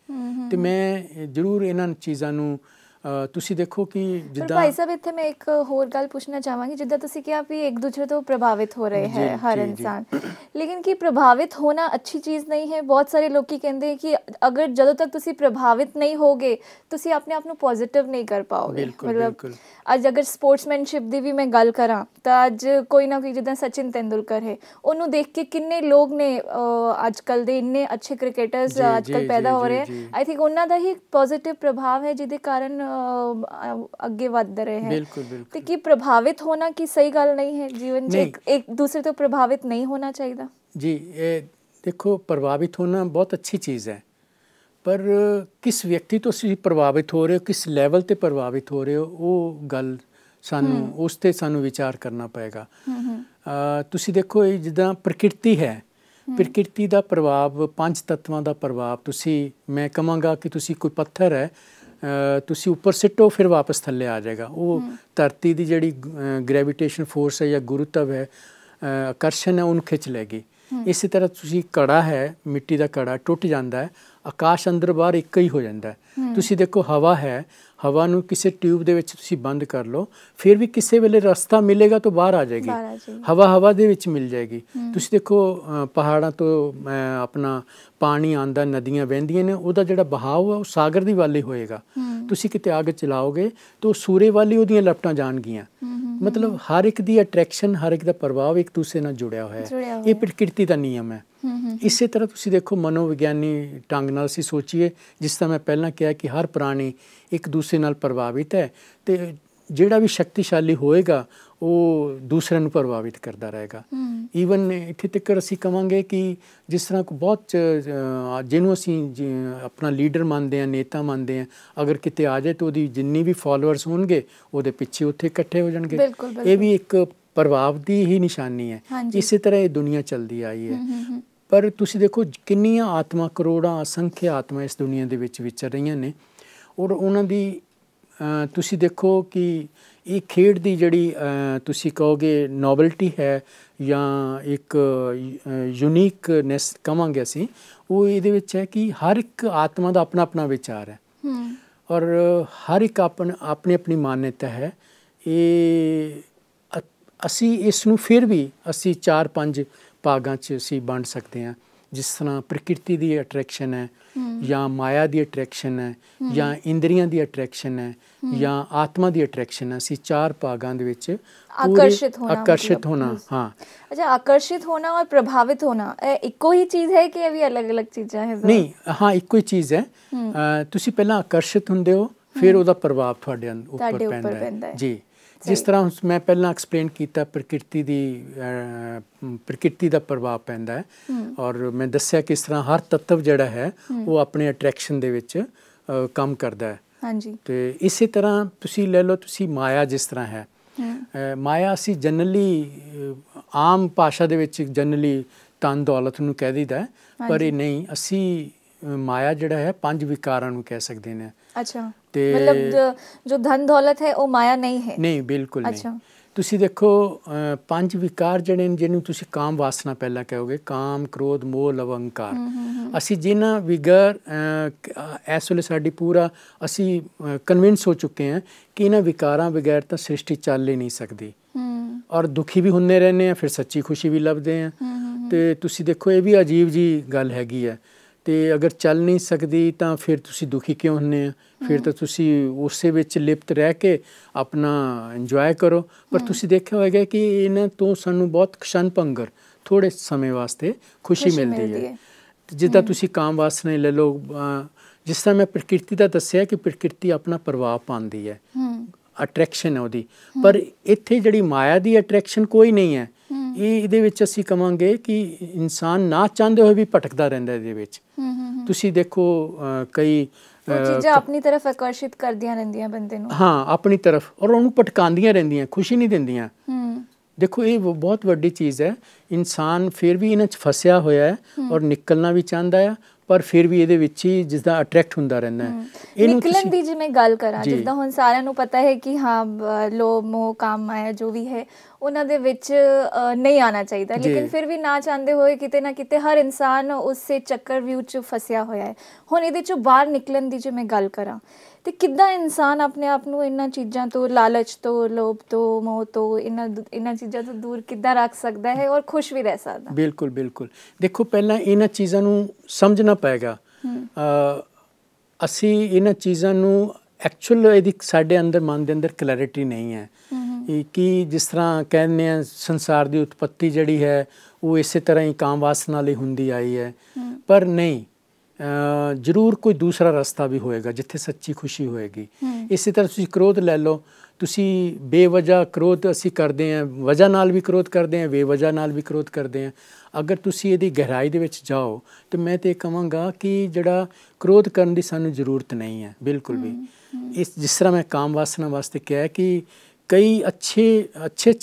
ਅਤੇ ਮੈਂ ਜ਼ਰੂਰ ਇਹਨਾਂ ਚੀਜ਼ਾਂ ਨੂੰ ਤੁਸੀਂ ਦੇਖੋ ਕਿ ਜਿੱਦਾਂ ਭਾਈ ਸਾਹਿਬ ਇੱਥੇ ਮੈਂ ਇੱਕ ਹੋਰ ਗੱਲ ਪੁੱਛਣਾ ਚਾਹਾਂਗੀ, ਜਿੱਦਾਂ ਤੁਸੀਂ ਕਿਹਾ ਵੀ ਇੱਕ ਦੂਸਰੇ ਤੋਂ ਪ੍ਰਭਾਵਿਤ ਹੋ ਰਹੇ ਹੈ ਹਰ ਇਨਸਾਨ, ਲੇਕਿਨ ਕੀ ਪ੍ਰਭਾਵਿਤ ਹੋਣਾ ਅੱਛੀ ਚੀਜ਼ ਨਹੀਂ ਹੈ? ਬਹੁਤ ਸਾਰੇ ਲੋਕੀ ਕਹਿੰਦੇ ਕਿ ਅਗਰ ਜਦੋਂ ਤੱਕ ਤੁਸੀਂ ਪ੍ਰਭਾਵਿਤ ਨਹੀਂ ਹੋਗੇ ਤੁਸੀਂ ਆਪਣੇ ਆਪ ਨੂੰ ਪੋਜ਼ੀਟਿਵ ਨਹੀਂ ਕਰ ਪਾਓਗੇ। ਮਤਲਬ ਅੱਜ ਅਗਰ ਸਪੋਰਟਸਮੈਨਸ਼ਿਪ ਦੀ ਵੀ ਮੈਂ ਗੱਲ ਕਰਾਂ ਤਾਂ ਅੱਜ ਕੋਈ ਨਾ ਕੋਈ ਜਿੱਦਾਂ ਸਚਿਨ ਤੇਂਦੁਲਕਰ ਹੈ, ਉਹਨੂੰ ਦੇਖ ਕੇ ਕਿੰਨੇ ਲੋਕ ਨੇ ਅੱਜ ਕੱਲ੍ਹ ਦੇ ਇੰਨੇ ਅੱਛੇ ਕ੍ਰਿਕਟਰਸ ਅੱਜ ਕੱਲ੍ਹ ਪੈਦਾ ਹੋ ਰਹੇ ਹੈ। ਆਈ ਥਿੰਕ ਉਹਨਾਂ ਦਾ ਹੀ ਪੋਜ਼ੀਟਿਵ ਪ੍ਰਭਾਵ ਹੈ ਜਿਹਦੇ ਕਾਰਨ ਅੱਗੇ ਵੱਧ ਰਹੇ ਹੈ। ਤੇ ਕੀ ਪ੍ਰਭਾਵਿਤ ਹੋਣਾ ਕੀ ਸਹੀ ਗੱਲ ਨਹੀਂ ਹੈ ਜੀਵਨ 'ਚ? ਇੱਕ ਦੂਸਰੇ ਤੋਂ ਪ੍ਰਭਾਵਿਤ ਨਹੀਂ ਹੋਣਾ ਚਾਹੀਦਾ ਜੀ। ਇਹ ਦੇਖੋ ਪ੍ਰਭਾਵਿਤ ਹੋਣਾ ਬਹੁਤ ਅੱਛੀ ਚੀਜ਼ ਹੈ, ਪਰ ਕਿਸ ਵਿਅਕਤੀ ਤੋਂ ਤੁਸੀਂ ਪ੍ਰਭਾਵਿਤ ਹੋ ਰਹੇ ਹੋ, ਕਿਸ ਲੈਵਲ 'ਤੇ ਪ੍ਰਭਾਵਿਤ ਹੋ ਰਹੇ ਹੋ, ਉਹ ਗੱਲ ਸਾਨੂੰ ਉਸ 'ਤੇ ਸਾਨੂੰ ਵਿਚਾਰ ਕਰਨਾ ਪਏਗਾ। ਤੁਸੀਂ ਦੇਖੋ ਇਹ ਜਿੱਦਾਂ ਪ੍ਰਕਿਰਤੀ ਹੈ, ਪ੍ਰਕਿਰਤੀ ਦਾ ਪ੍ਰਭਾਵ, ਪੰਜ ਤੱਤਵਾਂ ਦਾ ਪ੍ਰਭਾਵ, ਤੁਸੀਂ ਮੈਂ ਕਹਾਂਗਾ ਕਿ ਤੁਸੀਂ ਕੋਈ ਪੱਥਰ ਹੈ ਤੁਸੀਂ ਉੱਪਰ ਸਿੱਟੋ ਫਿਰ ਵਾਪਸ ਥੱਲੇ ਆ ਜਾਏਗਾ। ਉਹ ਧਰਤੀ ਦੀ ਜਿਹੜੀ ਗ੍ਰੈਵੀਟੇਸ਼ਨ ਫੋਰਸ ਹੈ ਜਾਂ ਗੁਰੂਤਵ ਹੈ, ਆਕਰਸ਼ਣ ਹੈ, ਉਹਨੂੰ ਖਿੱਚ ਲੈਗੀ। ਇਸੇ ਤਰ੍ਹਾਂ ਤੁਸੀਂ ਘੜਾ ਹੈ, ਮਿੱਟੀ ਦਾ ਘੜਾ ਟੁੱਟ ਜਾਂਦਾ ਹੈ, ਆਕਾਸ਼ ਅੰਦਰ ਬਾਹਰ ਇੱਕ ਹੀ ਹੋ ਜਾਂਦਾ ਹੈ। ਤੁਸੀਂ ਦੇਖੋ ਹਵਾ ਹੈ, ਹਵਾ ਨੂੰ ਕਿਸੇ ਟਿਊਬ ਦੇ ਵਿੱਚ ਤੁਸੀਂ ਬੰਦ ਕਰ ਲਓ ਫਿਰ ਵੀ ਕਿਸੇ ਵੇਲੇ ਰਸਤਾ ਮਿਲੇਗਾ ਤਾਂ ਬਾਹਰ ਆ ਜਾਏਗੀ, ਹਵਾ ਦੇ ਵਿੱਚ ਮਿਲ ਜਾਏਗੀ। ਤੁਸੀਂ ਦੇਖੋ ਪਹਾੜਾਂ ਤੋਂ ਆਪਣਾ ਪਾਣੀ ਆਉਂਦਾ, ਨਦੀਆਂ ਵਹਿੰਦੀਆਂ ਨੇ, ਉਹਦਾ ਜਿਹੜਾ ਬਹਾਵ ਹੈ ਉਹ ਸਾਗਰ ਦੀ ਵੱਲ ਹੀ ਹੋਏਗਾ। ਤੁਸੀਂ ਕਿਤੇ ਅੱਗ ਚਲਾਓਗੇ ਤਾਂ ਉਹ ਸੂਰੇ ਵੱਲ ਹੀ ਉਹਦੀਆਂ ਲਪਟਾਂ ਜਾਣਗੀਆਂ। ਮਤਲਬ ਹਰ ਇੱਕ ਦੀ ਅਟਰੈਕਸ਼ਨ, ਹਰ ਇੱਕ ਦਾ ਪ੍ਰਭਾਵ ਇੱਕ ਦੂਸਰੇ ਨਾਲ ਜੁੜਿਆ ਹੋਇਆ ਹੈ। ਇਹ ਪ੍ਰਕਿਰਤੀ ਦਾ ਨਿਯਮ ਹੈ। ਇਸੇ ਤਰ੍ਹਾਂ ਤੁਸੀਂ ਦੇਖੋ ਮਨੋਵਿਗਿਆਨੀ ਢੰਗ ਨਾਲ ਅਸੀਂ ਸੋਚੀਏ, ਜਿਸ ਤਰ੍ਹਾਂ ਮੈਂ ਪਹਿਲਾਂ ਕਿਹਾ ਕਿ ਹਰ ਪ੍ਰਾਣੀ ਇੱਕ ਦੂਸਰੇ ਨਾਲ ਪ੍ਰਭਾਵਿਤ ਹੈ, ਅਤੇ ਜਿਹੜਾ ਵੀ ਸ਼ਕਤੀਸ਼ਾਲੀ ਹੋਏਗਾ ਉਹ ਦੂਸਰਿਆਂ ਨੂੰ ਪ੍ਰਭਾਵਿਤ ਕਰਦਾ ਰਹੇਗਾ। ਈਵਨ ਇੱਥੇ ਤੱਕ ਅਸੀਂ ਕਹਾਂਗੇ ਕਿ ਜਿਸ ਤਰ੍ਹਾਂ ਬਹੁਤ ਜਿਹਨੂੰ ਅਸੀਂ ਆਪਣਾ ਲੀਡਰ ਮੰਨਦੇ ਹਾਂ, ਨੇਤਾ ਮੰਨਦੇ ਹਾਂ, ਅਗਰ ਕਿਤੇ ਆ ਜਾਏ ਤਾਂ ਉਹਦੀ ਜਿੰਨੀ ਵੀ ਫੋਲੋਅਰਸ ਹੋਣਗੇ ਉਹਦੇ ਪਿੱਛੇ ਉੱਥੇ ਇਕੱਠੇ ਹੋ ਜਾਣਗੇ। ਇਹ ਵੀ ਇੱਕ ਪ੍ਰਭਾਵ ਦੀ ਹੀ ਨਿਸ਼ਾਨੀ ਹੈ। ਇਸੇ ਤਰ੍ਹਾਂ ਇਹ ਦੁਨੀਆ ਚੱਲਦੀ ਆਈ ਹੈ। ਪਰ ਤੁਸੀਂ ਦੇਖੋ ਕਿੰਨੀਆਂ ਆਤਮਾ, ਕਰੋੜਾਂ ਅਸੰਖਿਆ ਆਤਮਾ ਇਸ ਦੁਨੀਆ ਦੇ ਵਿੱਚ ਵਿਚਰ ਰਹੀਆਂ ਨੇ, ਔਰ ਉਹਨਾਂ ਦੀ ਤੁਸੀਂ ਦੇਖੋ ਕਿ ਇਹ ਖੇਡ ਦੀ ਜਿਹੜੀ ਤੁਸੀਂ ਕਹੋਗੇ ਨੋਵਲਟੀ ਹੈ ਜਾਂ ਇੱਕ ਯੂਨੀਕਨੈਸ ਕਹਾਂਗੇ ਅਸੀਂ, ਉਹ ਇਹਦੇ ਵਿੱਚ ਹੈ ਕਿ ਹਰ ਇੱਕ ਆਤਮਾ ਦਾ ਆਪਣਾ ਆਪਣਾ ਵਿਚਾਰ ਹੈ ਔਰ ਹਰ ਇੱਕ ਆਪਣੀ ਆਪਣੀ ਮਾਨਤਾ ਹੈ। ਇਹ ਅਸੀਂ ਇਸ ਨੂੰ ਫਿਰ ਵੀ ਅਸੀਂ 4-5 ਭਾਗਾਂ 'ਚ ਅਸੀਂ ਵੰਡ ਸਕਦੇ ਹਾਂ। ਜਿਸ ਤਰ੍ਹਾਂ ਪ੍ਰਕਿਰਤੀ ਦੀ ਅਟਰੈਕਸ਼ਨ ਹੈ ਜਾਂ ਮਾਇਆ ਦੀ ਅਟਰੈਕਸ਼ਨ ਹੈ ਜਾਂ ਇੰਦਰੀਆਂ ਦੀ ਅਟਰੈਕਸ਼ਨ ਹੈ ਜਾਂ ਆਤਮਾ ਦੀ ਅਟਰੈਕਸ਼ਨ ਹੈ। ਅਸੀਂ 4 ਭਾਗਾਂ ਦੇ ਵਿੱਚ ਆਕਰਸ਼ਿਤ ਹੋਣਾ। ਹਾਂ, ਅੱਛਾ, ਆਕਰਸ਼ਿਤ ਹੋਣਾ ਔਰ ਪ੍ਰਭਾਵਿਤ ਹੋਣਾ ਇਹ ਇੱਕੋ ਹੀ ਚੀਜ਼ ਹੈ ਕਿ ਇਹ ਵੀ ਅਲੱਗ-ਅਲੱਗ ਚੀਜ਼ਾਂ ਹੈ? ਨਹੀਂ, ਹਾਂ, ਇੱਕੋ ਹੀ ਚੀਜ਼ ਹੈ। ਤੁਸੀਂ ਪਹਿਲਾਂ ਆਕਰਸ਼ਿਤ ਹੁੰਦੇ ਹੋ ਫਿਰ ਉਹਦਾ ਪ੍ਰਭਾਵ ਤੁਹਾਡੇ ਉੱਪਰ ਪੈਂਦਾ ਹੈ ਜੀ। ਜਿਸ ਤਰ੍ਹਾਂ ਮੈਂ ਪਹਿਲਾਂ ਐਕਸਪਲੇਨ ਕੀਤਾ ਪ੍ਰਕਿਰਤੀ ਦਾ ਪ੍ਰਭਾਵ ਪੈਂਦਾ ਹੈ ਔਰ ਮੈਂ ਦੱਸਿਆ ਕਿਸ ਤਰ੍ਹਾਂ ਹਰ ਤੱਤਵ ਜਿਹੜਾ ਹੈ ਉਹ ਆਪਣੇ ਅਟਰੈਕਸ਼ਨ ਦੇ ਵਿੱਚ ਕੰਮ ਕਰਦਾ ਹੈ। ਹਾਂਜੀ। ਤੇ ਇਸੇ ਤਰ੍ਹਾਂ ਤੁਸੀਂ ਲੈ ਲਓ, ਤੁਸੀਂ ਮਾਇਆ ਜਿਸ ਤਰ੍ਹਾਂ ਹੈ, ਮਾਇਆ ਅਸੀਂ ਜਨਰਲੀ ਆਮ ਭਾਸ਼ਾ ਦੇ ਵਿੱਚ ਜਨਰਲੀ ਧਨ ਦੌਲਤ ਨੂੰ ਕਹਿ ਦਈਦਾ, ਪਰ ਇਹ ਨਹੀਂ, ਅਸੀਂ ਮਾਇਆ ਜਿਹੜਾ ਹੈ 5 ਵਿਕਾਰਾਂ ਨੂੰ ਕਹਿ ਸਕਦੇ ਨੇ। ਅੱਛਾ, ਤੇ ਮਤਲਬ ਜੋ ਧਨ ਦੌਲਤ ਹੈ ਉਹ ਮਾਇਆ ਨਹੀਂ ਹੈ? ਨਹੀਂ, ਬਿਲਕੁਲ ਨਹੀਂ। ਤੁਸੀਂ ਦੇਖੋ 5 ਵਿਕਾਰ ਜਿਹੜੇ ਨੇ, ਜਿਹਨੂੰ ਤੁਸੀਂ ਕਾਮ ਵਾਸਨਾ ਪਹਿਲਾਂ ਕਹੋਗੇ, ਕਾਮ, ਕ੍ਰੋਧ, ਮੋਹ, ਲਵ, ਅਹੰਕਾਰ, ਅਸੀਂ ਜਿਨ੍ਹਾਂ ਵਿਗਰ ਇਸ ਵੇਲੇ ਸਾਡੀ ਪੂਰਾ ਅਸੀਂ ਕਨਵਿੰਸ ਹੋ ਚੁੱਕੇ ਹਾਂ ਕਿ ਇਹਨਾਂ ਵਿਕਾਰਾਂ ਬਗੈਰ ਤਾਂ ਸ੍ਰਿਸ਼ਟੀ ਚੱਲ ਹੀ ਨਹੀਂ ਸਕਦੀ ਔਰ ਦੁਖੀ ਵੀ ਹੁੰਦੇ ਰਹਿੰਦੇ ਹਾਂ, ਫਿਰ ਸੱਚੀ ਖੁਸ਼ੀ ਵੀ ਲੱਭਦੇ ਹਾਂ। ਤੇ ਤੁਸੀਂ ਦੇਖੋ ਇਹ ਵੀ ਅਜੀਬ ਜੀ ਗੱਲ ਹੈਗੀ ਹੈ। ਤੇ ਅਗਰ ਚੱਲ ਨਹੀਂ ਸਕਦੀ ਤਾਂ ਫਿਰ ਤੁਸੀਂ ਦੁਖੀ ਕਿਉਂ ਹੁੰਦੇ ਆ? ਫਿਰ ਤਾਂ ਤੁਸੀਂ ਉਸੇ ਵਿੱਚ ਲਿਪਤ ਰਹਿ ਕੇ ਆਪਣਾ ਇੰਜੋਏ ਕਰੋ। ਪਰ ਤੁਸੀਂ ਦੇਖਿਆ ਹੋਵੇਗਾ ਕਿ ਇਹਨਾਂ ਤੋਂ ਸਾਨੂੰ ਬਹੁਤ ਕਸ਼ਨ ਭੰਗਰ ਥੋੜ੍ਹੇ ਸਮੇਂ ਵਾਸਤੇ ਖੁਸ਼ੀ ਮਿਲਦੀ ਹੈ। ਜਿੱਦਾਂ ਤੁਸੀਂ ਕਾਮ ਵਾਸਨਾ ਲੈ ਲਓ, ਜਿਸ ਤਰ੍ਹਾਂ ਮੈਂ ਪ੍ਰਕਿਰਤੀ ਦਾ ਦੱਸਿਆ ਕਿ ਪ੍ਰਕਿਰਤੀ ਆਪਣਾ ਪ੍ਰਭਾਵ ਪਾਉਂਦੀ ਹੈ, ਅਟਰੈਕਸ਼ਨ ਹੈ ਉਹਦੀ, ਪਰ ਇੱਥੇ ਜਿਹੜੀ ਮਾਇਆ ਦੀ ਅਟਰੈਕਸ਼ਨ ਕੋਈ ਨਹੀਂ ਹੈ। ਇਹਦੇ ਵਿੱਚ ਅਸੀਂ ਕਹਾਂਗੇ ਕਿ ਇਨਸਾਨ ਨਾ ਚਾਹੁੰਦੇ ਹੋਏ ਵੀ ਭਟਕਦਾ ਰਹਿੰਦਾ ਇਹਦੇ ਵਿੱਚ। ਤੁਸੀਂ ਦੇਖੋ ਕਈ ਚੀਜ਼ਾਂ ਆਪਣੀ ਤਰਫ ਆਕਰਸ਼ਿਤ ਕਰਦੀਆਂ ਰਹਿੰਦੀਆਂ ਬੰਦੇ ਨੂੰ, ਹਾਂ ਆਪਣੀ ਤਰਫ, ਔਰ ਉਹਨੂੰ ਭਟਕਾਉਂਦੀਆਂ ਰਹਿੰਦੀਆਂ, ਖੁਸ਼ੀ ਨਹੀਂ ਦਿੰਦੀਆਂ। ਦੇਖੋ ਇਹ ਬਹੁਤ ਵੱਡੀ ਚੀਜ਼ ਹੈ। ਇਨਸਾਨ ਫਿਰ ਵੀ ਇਹਨਾਂ 'ਚ ਫਸਿਆ ਹੋਇਆ ਹੈ ਔਰ ਨਿਕਲਣਾ ਵੀ ਚਾਹੁੰਦਾ ਹੈ, ਪਰ ਫਿਰ ਵੀ ਇਹਦੇ ਵਿੱਚ ਹੀ ਜਿਸਦਾ ਅਟਰੈਕਟ ਹੁੰਦਾ ਰਹਿੰਦਾ ਹੈ। ਨਿਕਲਣ ਦੀ ਜੇ ਮੈਂ ਗੱਲ ਕਰਾਂ, ਜਿੱਦਾਂ ਹੁਣ ਸਾਰਿਆਂ ਨੂੰ ਪਤਾ ਹੈ ਕਿ ਹਾਂ ਲੋਭ, ਮੋਹ, ਕਾਮ, ਮਾਇਆ ਜੋ ਵੀ ਹੈ ਉਹਨਾਂ ਦੇ ਵਿੱਚ ਨਹੀਂ ਆਉਣਾ ਚਾਹੀਦਾ, ਲੇਕਿਨ ਫਿਰ ਵੀ ਨਾ ਚਾਹੁੰਦੇ ਹੋਏ ਕਿਤੇ ਨਾ ਕਿਤੇ ਹਰ ਇਨਸਾਨ ਉਸੇ ਚੱਕਰਵਿਊਹ 'ਚ ਫਸਿਆ ਹੋਇਆ ਹੈ। ਹੁਣ ਇਹਦੇ 'ਚੋਂ ਬਾਹਰ ਨਿਕਲਣ ਦੀ ਜੇ ਮੈਂ ਗੱਲ ਕਰਾਂ ਤੇ ਕਿੱਦਾਂ ਇਨਸਾਨ ਆਪਣੇ ਆਪ ਨੂੰ ਇਹਨਾਂ ਚੀਜ਼ਾਂ ਤੋਂ, ਲਾਲਚ ਤੋਂ, ਲੋਭ ਤੋਂ, ਮੋਹ ਤੋਂ, ਇਹਨਾਂ ਚੀਜ਼ਾਂ ਤੋਂ ਦੂਰ ਕਿੱਦਾਂ ਰੱਖ ਸਕਦਾ ਹੈ ਔਰ ਖੁਸ਼ ਵੀ ਰਹਿ ਸਕਦਾ? ਬਿਲਕੁਲ ਬਿਲਕੁਲ। ਦੇਖੋ ਪਹਿਲਾਂ ਇਹਨਾਂ ਚੀਜ਼ਾਂ ਨੂੰ ਸਮਝਣਾ ਪਏਗਾ। ਅਸੀਂ ਇਹਨਾਂ ਚੀਜ਼ਾਂ ਨੂੰ ਐਕਚੁਅਲ ਇਹਦੀ ਸਾਡੇ ਅੰਦਰ ਮਨ ਦੇ ਅੰਦਰ ਕਲੈਰਿਟੀ ਨਹੀਂ ਹੈ ਕਿ ਜਿਸ ਤਰ੍ਹਾਂ ਕਹਿੰਦੇ ਆ ਸੰਸਾਰ ਦੀ ਉਤਪੱਤੀ ਜਿਹੜੀ ਹੈ ਉਹ ਇਸੇ ਤਰ੍ਹਾਂ ਹੀ ਕਾਮ ਵਾਸਨਾ ਲਈ ਹੁੰਦੀ ਆਈ ਹੈ, ਪਰ ਨਹੀਂ, ਜ਼ਰੂਰ ਕੋਈ ਦੂਸਰਾ ਰਸਤਾ ਵੀ ਹੋਏਗਾ ਜਿੱਥੇ ਸੱਚੀ ਖੁਸ਼ੀ ਹੋਏਗੀ। ਇਸੇ ਤਰ੍ਹਾਂ ਤੁਸੀਂ ਕ੍ਰੋਧ ਲੈ ਲਓ, ਤੁਸੀਂ ਬੇਵਜ੍ਹਾ ਕ੍ਰੋਧ ਅਸੀਂ ਕਰਦੇ ਹਾਂ, ਵਜ੍ਹਾ ਨਾਲ ਵੀ ਕ੍ਰੋਧ ਕਰਦੇ ਹਾਂ, ਬੇਵਜ੍ਹਾ ਨਾਲ ਵੀ ਕ੍ਰੋਧ ਕਰਦੇ ਹਾਂ। ਅਗਰ ਤੁਸੀਂ ਇਹਦੀ ਗਹਿਰਾਈ ਦੇ ਵਿੱਚ ਜਾਓ ਤਾਂ ਮੈਂ ਤਾਂ ਇਹ ਕਹਾਂਗਾ ਕਿ ਜਿਹੜਾ ਕ੍ਰੋਧ ਕਰਨ ਦੀ ਸਾਨੂੰ ਜ਼ਰੂਰਤ ਨਹੀਂ ਹੈ ਬਿਲਕੁਲ ਵੀ। ਜਿਸ ਤਰ੍ਹਾਂ ਮੈਂ ਕਾਮ ਵਾਸਨਾ ਵਾਸਤੇ ਕਿਹਾ ਕਿ ਕਈ ਅੱਛੇ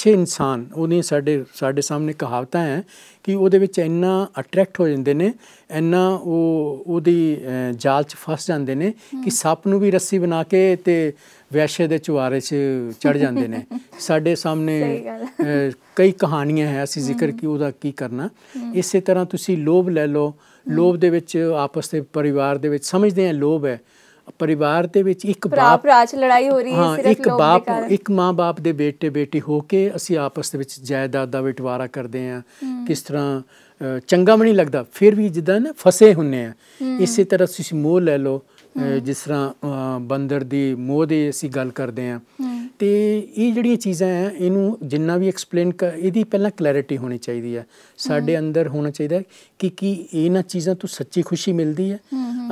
ਇਨਸਾਨ, ਉਹਨੇ ਸਾਡੇ ਸਾਹਮਣੇ ਕਹਾਵਤਾਂ ਹੈ ਕਿ ਉਹਦੇ ਵਿੱਚ ਇੰਨਾ ਅਟਰੈਕਟ ਹੋ ਜਾਂਦੇ ਨੇ, ਇੰਨਾ ਉਹਦੀ ਜਾਲ 'ਚ ਫਸ ਜਾਂਦੇ ਨੇ ਕਿ ਸੱਪ ਨੂੰ ਵੀ ਰੱਸੀ ਬਣਾ ਕੇ ਤੇ ਵੈਸ਼ੇ ਦੇ ਚੁਬਾਰੇ 'ਚ ਚੜ੍ਹ ਜਾਂਦੇ ਨੇ। ਸਾਡੇ ਸਾਹਮਣੇ ਕਈ ਕਹਾਣੀਆਂ ਹੈ, ਅਸੀਂ ਜ਼ਿਕਰ ਕੀ ਉਹਦਾ ਕੀ ਕਰਨਾ। ਇਸੇ ਤਰ੍ਹਾਂ ਤੁਸੀਂ ਲੋਭ ਲੈ ਲਓ, ਲੋਭ ਦੇ ਵਿੱਚ ਆਪਸ ਦੇ ਪਰਿਵਾਰ ਦੇ ਵਿੱਚ ਸਮਝਦੇ ਹਾਂ ਲੋਭ ਹੈ, ਪਰਿਵਾਰ ਦੇ ਵਿੱਚ ਇੱਕ ਬਾਪ ਲੜਾਈ ਹੋ ਰਹੀ ਹੈ, ਇੱਕ ਮਾਂ ਬਾਪ ਦੇ ਬੇਟੇ ਬੇਟੀ ਹੋ ਕੇ ਅਸੀਂ ਆਪਸ ਦੇ ਵਿੱਚ ਜਾਇਦਾਦ ਦਾ ਬਟਵਾਰਾ ਕਰਦੇ ਹਾਂ। ਕਿਸ ਤਰ੍ਹਾਂ ਚੰਗਾ ਵੀ ਨਹੀਂ ਲੱਗਦਾ, ਫਿਰ ਵੀ ਜਿੱਦਾਂ ਨਾ ਫਸੇ ਹੁੰਦੇ ਆ। ਇਸੇ ਤਰ੍ਹਾਂ ਤੁਸੀਂ ਮੋਹ ਲੈ ਲਓ, ਜਿਸ ਤਰ੍ਹਾਂ ਬੰਦਰ ਦੀ ਮੋਹ ਦੀ ਅਸੀਂ ਗੱਲ ਕਰਦੇ ਹਾਂ। ਤੇ ਇਹ ਜਿਹੜੀਆਂ ਚੀਜ਼ਾਂ ਹੈ ਇਹਨੂੰ ਜਿੰਨਾ ਵੀ ਐਕਸਪਲੇਨ ਇਹਦੀ ਪਹਿਲਾਂ ਕਲੈਰਿਟੀ ਹੋਣੀ ਚਾਹੀਦੀ ਹੈ, ਸਾਡੇ ਅੰਦਰ ਹੋਣਾ ਚਾਹੀਦਾ ਕਿ ਇਹਨਾਂ ਚੀਜ਼ਾਂ ਤੋਂ ਸੱਚੀ ਖੁਸ਼ੀ ਮਿਲਦੀ ਹੈ।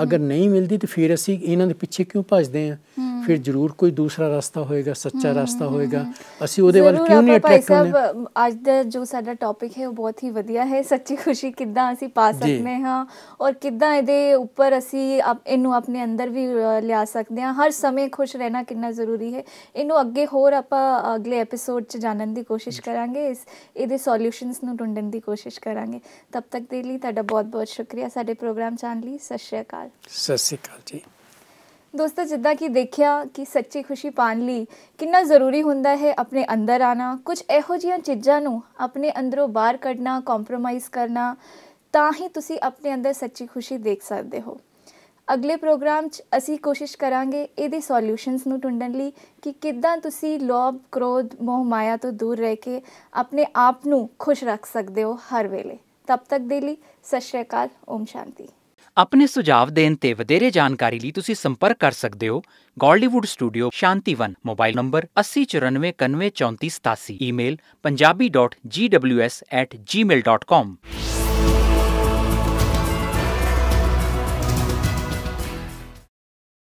ਅਗਰ ਨਹੀਂ ਮਿਲਦੀ ਤਾਂ ਫਿਰ ਅਸੀਂ ਇਹਨਾਂ ਦੇ ਪਿੱਛੇ ਕਿਉਂ ਭੱਜਦੇ ਹਾਂ? ਫਿਰ ਜ਼ਰੂਰ ਕੋਈ ਦੂਸਰਾ ਰਸਤਾ ਹੋਏਗਾ, ਸੱਚਾ ਰਸਤਾ ਹੋਏਗਾ, ਅਸੀਂ ਉਹਦੇ ਵੱਲ ਕਿਉਂ ਨਹੀਂ ਅਟਰੈਕਟ ਹੁੰਦੇ? ਅੱਜ ਦਾ ਜੋ ਸਾਡਾ ਟੌਪਿਕ ਹੈ ਉਹ ਬਹੁਤ ਹੀ ਵਧੀਆ ਹੈ, ਸੱਚੀ ਖੁਸ਼ੀ ਕਿੱਦਾਂ ਅਸੀਂ ਪਾ ਸਕਦੇ ਹਾਂ ਔਰ ਕਿੱਦਾਂ ਇਹਦੇ ਉੱਪਰ ਅਸੀਂ ਇਹਨੂੰ ਆਪਣੇ ਅੰਦਰ ਵੀ ਲਿਆ ਸਕਦੇ ਹਾਂ। ਹਰ ਸਮੇਂ ਖੁਸ਼ ਰਹਿਣਾ ਕਿੰਨਾ ਜ਼ਰੂਰੀ ਹੈ, ਇਹਨੂੰ ਅੱਗੇ ਹੋਰ ਆਪਾਂ ਅਗਲੇ ਐਪੀਸੋਡ 'ਚ ਜਾਣਨ ਦੀ ਕੋਸ਼ਿਸ਼ ਕਰਾਂਗੇ, ਇਹਦੇ ਸੋਲਿਊਸ਼ਨਸ ਨੂੰ ਢੂੰਢਣ ਦੀ ਕੋਸ਼ਿਸ਼ ਕਰਾਂਗੇ। ਤਬ ਤੱਕ ਦੇ ਲਈ ਤੁਹਾਡਾ ਬਹੁਤ ਬਹੁਤ ਸ਼ੁਕਰੀਆ ਸਾਡੇ ਪ੍ਰੋਗਰਾਮ 'ਚ ਆਉਣ ਲਈ। ਸਤਿ ਸ਼੍ਰੀ ਅਕਾਲ। ਸਤਿ ਸ਼੍ਰੀ ਅਕਾਲ ਜੀ। ਦੋਸਤੋ, ਜਿੱਦਾਂ ਕਿ ਦੇਖਿਆ ਕਿ ਸੱਚੀ ਖੁਸ਼ੀ ਪਾਉਣ ਲਈ ਕਿੰਨਾ ਜ਼ਰੂਰੀ ਹੁੰਦਾ ਹੈ ਆਪਣੇ ਅੰਦਰ ਆਉਣਾ, ਕੁਝ ਇਹੋ ਜਿਹੀਆਂ ਚੀਜ਼ਾਂ ਨੂੰ ਆਪਣੇ ਅੰਦਰੋਂ ਬਾਹਰ ਕੱਢਣਾ, ਕੰਪਰੋਮਾਈਜ਼ ਕਰਨਾ, ਤਾਂ ਹੀ ਤੁਸੀਂ ਆਪਣੇ ਅੰਦਰ ਸੱਚੀ ਖੁਸ਼ੀ ਦੇਖ ਸਕਦੇ ਹੋ। ਅਗਲੇ ਪ੍ਰੋਗਰਾਮ 'ਚ ਅਸੀਂ ਕੋਸ਼ਿਸ਼ ਕਰਾਂਗੇ ਇਹਦੇ ਸੋਲਿਊਸ਼ਨਸ ਨੂੰ ਢੂੰਢਣ ਲਈ ਕਿ ਕਿੱਦਾਂ ਤੁਸੀਂ ਲੋਭ, ਕ੍ਰੋਧ, ਮੋਹ, ਮਾਇਆ ਤੋਂ ਦੂਰ ਰਹਿ ਕੇ ਆਪਣੇ ਆਪ ਨੂੰ ਖੁਸ਼ ਰੱਖ ਸਕਦੇ ਹੋ ਹਰ ਵੇਲੇ। ਤਬ ਤੱਕ ਦੇ ਲਈ ਸਤਿ ਸ਼੍ਰੀ ਅਕਾਲ। ਓਮ ਸ਼ਾਂਤੀ। ਆਪਣੇ ਸੁਝਾਅ ਦੇਣ ਤੇ ਵਧੇਰੇ ਜਾਣਕਾਰੀ ਲਈ ਤੁਸੀਂ ਸੰਪਰਕ ਕਰ ਸਕਦੇ ਹੋ Gollywood studio Shantivan. Mobile number 8094913487। Email punjabi.gws@gmail.com।